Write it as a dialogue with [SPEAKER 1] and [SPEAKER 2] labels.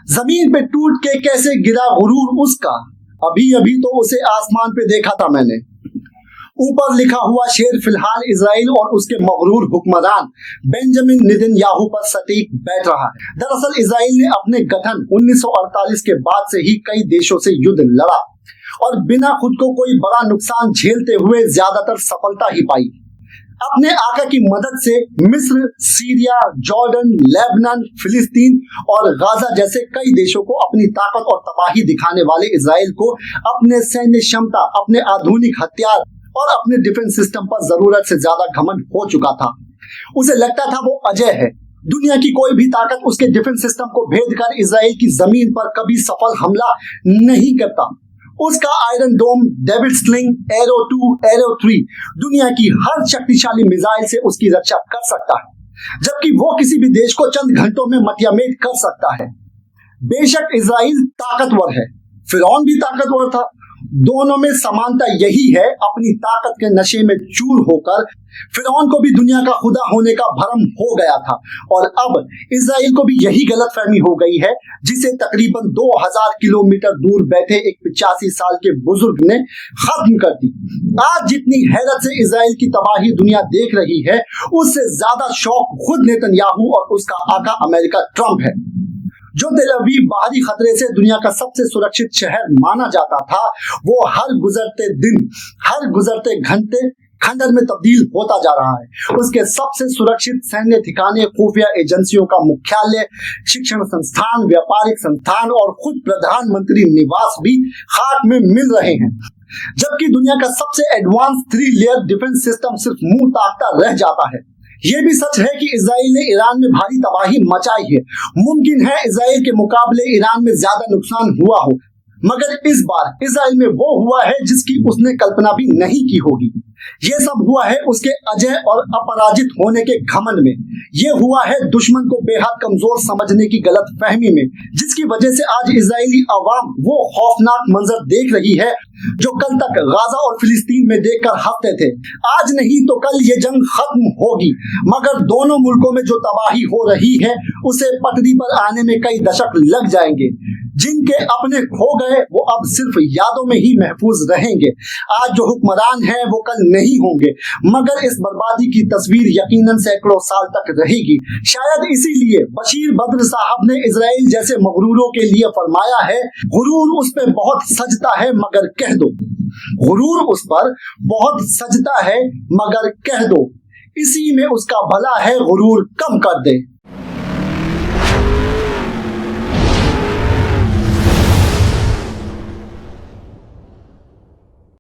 [SPEAKER 1] जमीन पे टूट के कैसे गिरा गुरूर उसका, अभी अभी तो उसे आसमान पे देखा था मैंने। ऊपर लिखा हुआ शेर फिलहाल इजराइल और उसके मगरूर हुक्मरान बेंजामिन नेतन्याहू पर सटीक बैठ रहा है। दरअसल इजराइल ने अपने गठन 1948 के बाद से ही कई देशों से युद्ध लड़ा और बिना खुद को कोई बड़ा नुकसान झेलते हुए ज्यादातर सफलता ही पाई। अपने आका की मदद से मिस्र, सीरिया, जॉर्डन, लेबनान, फिलिस्तीन और गाजा जैसे कई देशों को अपनी ताकत और तबाही दिखाने वाले इजराइल को अपने सैन्य क्षमता, अपने आधुनिक हथियार और अपने डिफेंस सिस्टम पर जरूरत से ज्यादा घमंड हो चुका था। उसे लगता था वो अजय है, दुनिया की कोई भी ताकत उसके डिफेंस सिस्टम को भेद कर इजराइल की जमीन पर कभी सफल हमला नहीं करता। उसका आयरन डोम, डेविड स्लिंग, एरो 2, एरो 3 दुनिया की हर शक्तिशाली मिसाइल से उसकी रक्षा कर सकता है, जबकि वो किसी भी देश को चंद घंटों में मटियामेट कर सकता है। बेशक इजराइल ताकतवर है, फिरौन भी ताकतवर था। दोनों में समानता यही है, अपनी ताकत के नशे में चूर होकर फिरौन को भी दुनिया का खुदा होने का भ्रम हो गया था और अब इजराइल को भी यही गलतफहमी हो गई है, जिसे तकरीबन 2000 किलोमीटर दूर बैठे एक 85 साल के बुजुर्ग ने खत्म कर दी। आज जितनी हैरत से इजराइल की तबाही दुनिया देख रही है, उससे ज्यादा शौक खुद नेतन्याहू और उसका आका अमेरिका ट्रंप है। जो तेल अवीव बाहरी खतरे से दुनिया का सबसे सुरक्षित शहर माना जाता था, वो हर गुजरते दिन, हर गुजरते घंटे खंडर में तब्दील होता जा रहा है। उसके सबसे सुरक्षित सैन्य ठिकाने, खुफिया एजेंसियों का मुख्यालय, शिक्षण संस्थान, व्यापारिक संस्थान और खुद प्रधानमंत्री निवास भी खाक में मिल रहे हैं, जबकि दुनिया का सबसे एडवांस 3 लेयर डिफेंस सिस्टम सिर्फ मुंह ताकता रह जाता है। ये भी सच है कि इजराइल ने ईरान में भारी तबाही मचाई है। मुमकिन है इजराइल के मुकाबले ईरान में ज्यादा नुकसान हुआ हो, मगर इस बार इजराइल में वो हुआ है जिसकी उसने कल्पना भी नहीं की होगी। ये सब हुआ है उसके अजय और अपराजित होने के घमंड में। ये हुआ है दुश्मन को बेहद कमजोर समझने की गलत फहमी में, जिसकी वजह से आज इजरायली अवाम वो खौफनाक मंजर देख रही है जो कल तक गाजा और फिलिस्तीन में देखकर हंसते थे। आज नहीं तो कल ये जंग खत्म होगी, मगर दोनों मुल्कों में जो तबाही हो रही है उसे पटरी पर आने में कई दशक लग जाएंगे। जिनके अपने खो गए वो अब सिर्फ यादों में ही महफूज रहेंगे। आज जो हुक्मरान हैं वो कल नहीं होंगे, मगर इस बर्बादी की तस्वीर यकीनन सैकड़ों साल तक रहेगी। शायद इसीलिए बशीर बद्र साहब ने इजराइल जैसे मगरूरों के लिए फरमाया है, गुरूर उस पे बहुत सजता है मगर कह दो। गुरूर उस पर बहुत सजता है मगर कह दो, इसी में उसका भला है, गुरूर कम कर दे।